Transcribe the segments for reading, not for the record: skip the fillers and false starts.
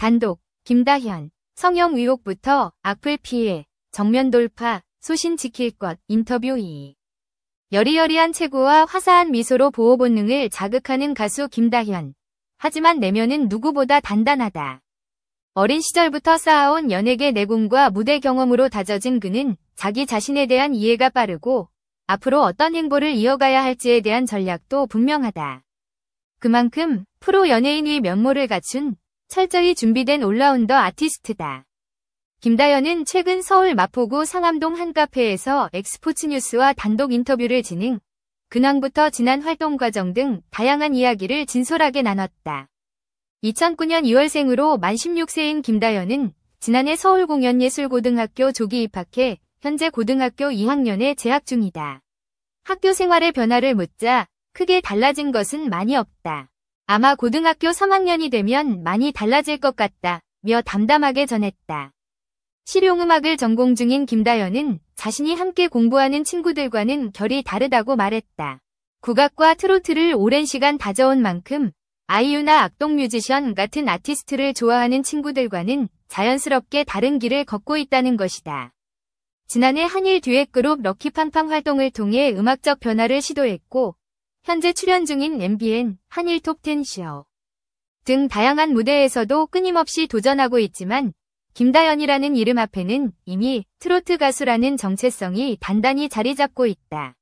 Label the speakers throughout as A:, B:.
A: 단독, 김다현, 성형 의혹부터 악플 피해, 정면 돌파, 소신 지킬 것, 인터뷰 2. 여리여리한 체구와 화사한 미소로 보호 본능을 자극하는 가수 김다현. 하지만 내면은 누구보다 단단하다. 어린 시절부터 쌓아온 연예계 내공과 무대 경험으로 다져진 그는 자기 자신에 대한 이해가 빠르고 앞으로 어떤 행보를 이어가야 할지에 대한 전략도 분명하다. 그만큼 프로 연예인의 면모를 갖춘 철저히 준비된 올라운더 아티스트다. 김다현은 최근 서울 마포구 상암동 한 카페에서 엑스포츠뉴스와 단독 인터뷰를 진행, 근황부터 지난 활동 과정 등 다양한 이야기를 진솔하게 나눴다. 2009년 2월생으로 만 16세인 김다현은 지난해 서울공연예술고등학교 조기 입학해 현재 고등학교 2학년에 재학 중이다. 학교 생활의 변화를 묻자 크게 달라진 것은 많이 없다. 아마 고등학교 3학년이 되면 많이 달라질 것 같다며 담담하게 전했다. 실용음악을 전공 중인 김다현은 자신이 함께 공부하는 친구들과는 결이 다르다고 말했다. 국악과 트로트를 오랜 시간 다져온 만큼 아이유나 악동 뮤지션 같은 아티스트를 좋아하는 친구들과는 자연스럽게 다른 길을 걷고 있다는 것이다. 지난해 한일 듀엣 그룹 럭키팡팡 활동을 통해 음악적 변화를 시도했고 현재 출연 중인 MBN, 한일 톱10쇼 등 다양한 무대에서도 끊임없이 도전하고 있지만 김다현이라는 이름 앞에는 이미 트로트 가수라는 정체성이 단단히 자리 잡고 있다.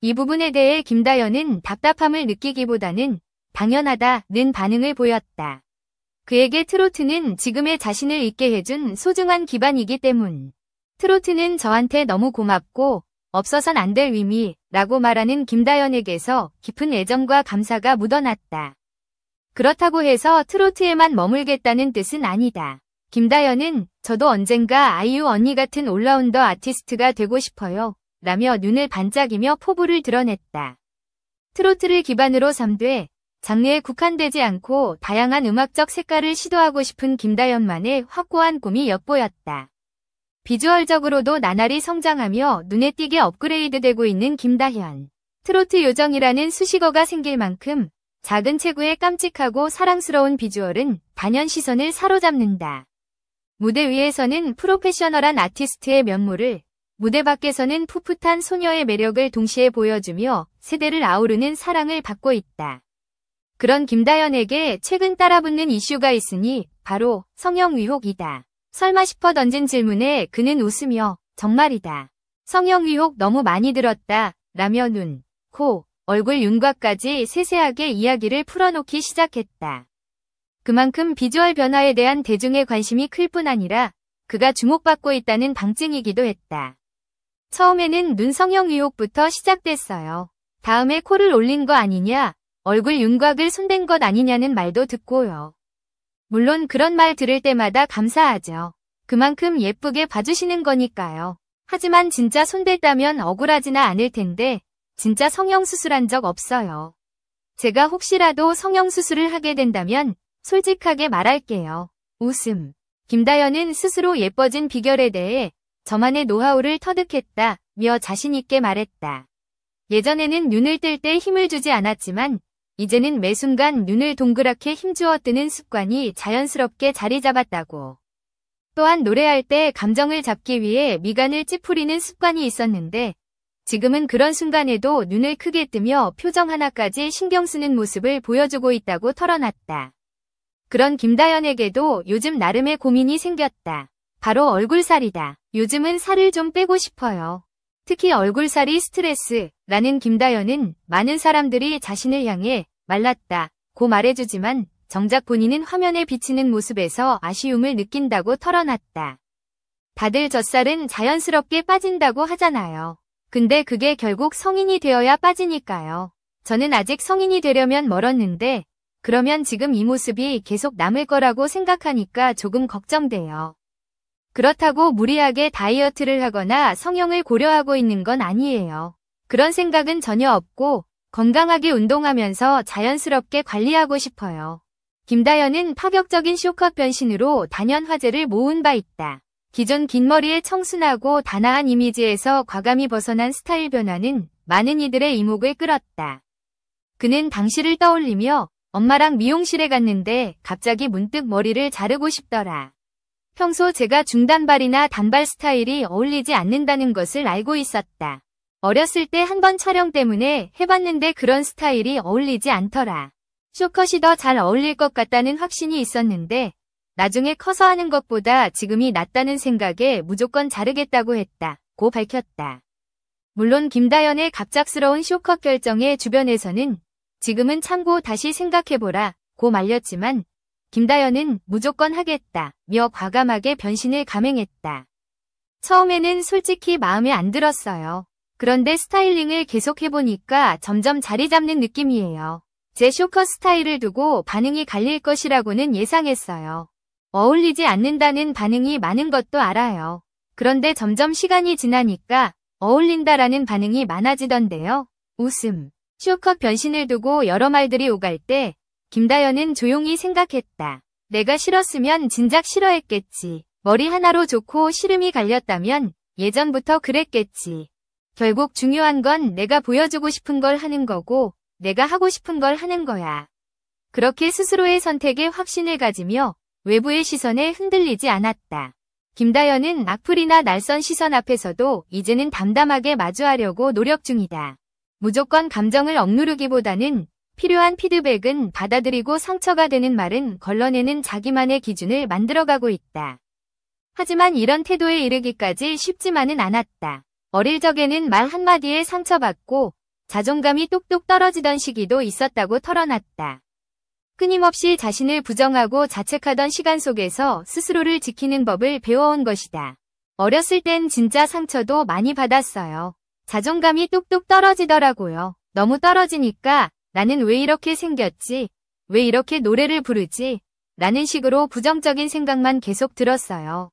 A: 이 부분에 대해 김다현은 답답함을 느끼기보다는 당연하다는 반응을 보였다. 그에게 트로트는 지금의 자신을 있게 해준 소중한 기반이기 때문. 트로트는 저한테 너무 고맙고 없어선 안 될 의미라고 말하는 김다현에게서 깊은 애정과 감사가 묻어났다. 그렇다고 해서 트로트에만 머물겠다는 뜻은 아니다. 김다현은 저도 언젠가 아이유 언니 같은 올라운더 아티스트가 되고 싶어요 라며 눈을 반짝이며 포부를 드러냈다. 트로트를 기반으로 삼되 장르에 국한되지 않고 다양한 음악적 색깔을 시도하고 싶은 김다현만의 확고한 꿈이 엿보였다. 비주얼적으로도 나날이 성장하며 눈에 띄게 업그레이드되고 있는 김다현. 트로트 요정이라는 수식어가 생길 만큼 작은 체구의 깜찍하고 사랑스러운 비주얼은 단연 시선을 사로잡는다. 무대 위에서는 프로페셔널한 아티스트의 면모를, 무대 밖에서는 풋풋한 소녀의 매력을 동시에 보여주며 세대를 아우르는 사랑을 받고 있다. 그런 김다현에게 최근 따라붙는 이슈가 있으니 바로 성형 의혹이다. 설마 싶어 던진 질문에 그는 웃으며 정말이다. 성형 의혹 너무 많이 들었다 라며 눈, 코, 얼굴 윤곽까지 세세하게 이야기를 풀어놓기 시작했다. 그만큼 비주얼 변화에 대한 대중의 관심이 클 뿐 아니라 그가 주목받고 있다는 방증이기도 했다. 처음에는 눈 성형 의혹부터 시작됐어요. 다음에 코를 올린 거 아니냐, 얼굴 윤곽을 손댄 것 아니냐는 말도 듣고요. 물론 그런 말 들을 때마다 감사하죠. 그만큼 예쁘게 봐주시는 거니까요. 하지만 진짜 손댔다면 억울하지나 않을 텐데 진짜 성형수술한 적 없어요. 제가 혹시라도 성형수술을 하게 된다면 솔직하게 말할게요. 웃음. 김다현은 스스로 예뻐진 비결에 대해 저만의 노하우를 터득했다며 자신있게 말했다. 예전에는 눈을 뜰 때 힘을 주지 않았지만 이제는 매 순간 눈을 동그랗게 힘주어 뜨는 습관이 자연스럽게 자리 잡았다고. 또한 노래할 때 감정을 잡기 위해 미간을 찌푸리는 습관이 있었는데 지금은 그런 순간에도 눈을 크게 뜨며 표정 하나까지 신경 쓰는 모습을 보여주고 있다고 털어놨다. 그런 김다현에게도 요즘 나름의 고민이 생겼다. 바로 얼굴살이다. 요즘은 살을 좀 빼고 싶어요. 특히 얼굴살이 스트레스라는 김다현은 많은 사람들이 자신을 향해 말랐다고 말해주지만 정작 본인은 화면에 비치는 모습에서 아쉬움을 느낀다고 털어놨다. 다들 젖살은 자연스럽게 빠진다고 하잖아요. 근데 그게 결국 성인이 되어야 빠지니까요. 저는 아직 성인이 되려면 멀었는데 그러면 지금 이 모습이 계속 남을 거라고 생각하니까 조금 걱정돼요. 그렇다고 무리하게 다이어트를 하거나 성형을 고려하고 있는 건 아니에요. 그런 생각은 전혀 없고 건강하게 운동하면서 자연스럽게 관리하고 싶어요. 김다현은 파격적인 쇼컷 변신으로 단연 화제를 모은 바 있다. 기존 긴 머리의 청순하고 단아한 이미지에서 과감히 벗어난 스타일 변화는 많은 이들의 이목을 끌었다. 그는 당시를 떠올리며 엄마랑 미용실에 갔는데 갑자기 문득 머리를 자르고 싶더라. 평소 제가 중단발이나 단발 스타일이 어울리지 않는다는 것을 알고 있었다. 어렸을 때 한 번 촬영 때문에 해봤는데 그런 스타일이 어울리지 않더라. 숏컷이 더 잘 어울릴 것 같다는 확신이 있었는데 나중에 커서 하는 것보다 지금이 낫다는 생각에 무조건 자르겠다고 했다. 고 밝혔다. 물론 김다연의 갑작스러운 숏컷 결정에 주변에서는 지금은 참고 다시 생각해보라 고 말렸지만 김다연은 무조건 하겠다 며 과감하게 변신을 감행했다. 처음에는 솔직히 마음에 안 들었어요. 그런데 스타일링을 계속해보니까 점점 자리 잡는 느낌이에요. 제 숏컷 스타일을 두고 반응이 갈릴 것이라고는 예상했어요. 어울리지 않는다는 반응이 많은 것도 알아요. 그런데 점점 시간이 지나니까 어울린다라는 반응이 많아지던데요. 웃음. 숏컷 변신을 두고 여러 말들이 오갈 때 김다연은 조용히 생각했다. 내가 싫었으면 진작 싫어했겠지. 머리 하나로 좋고 시름이 갈렸다면 예전부터 그랬겠지. 결국 중요한 건 내가 보여주고 싶은 걸 하는 거고 내가 하고 싶은 걸 하는 거야. 그렇게 스스로의 선택에 확신을 가지며 외부의 시선에 흔들리지 않았다. 김다연은 악플이나 낯선 시선 앞에서도 이제는 담담하게 마주하려고 노력 중이다. 무조건 감정을 억누르기보다는 필요한 피드백은 받아들이고 상처가 되는 말은 걸러내는 자기만의 기준을 만들어가고 있다. 하지만 이런 태도에 이르기까지 쉽지만은 않았다. 어릴 적에는 말 한마디에 상처받고 자존감이 뚝뚝 떨어지던 시기도 있었다고 털어놨다. 끊임없이 자신을 부정하고 자책하던 시간 속에서 스스로를 지키는 법을 배워온 것이다. 어렸을 땐 진짜 상처도 많이 받았어요. 자존감이 뚝뚝 떨어지더라고요. 너무 떨어지니까 나는 왜 이렇게 생겼지? 왜 이렇게 노래를 부르지? 라는 식으로 부정적인 생각만 계속 들었어요.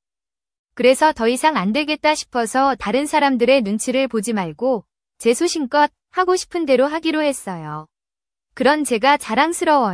A: 그래서 더 이상 안 되겠다 싶어서 다른 사람들의 눈치를 보지 말고 제 소신껏 하고 싶은 대로 하기로 했어요. 그런 제가 자랑스러워요.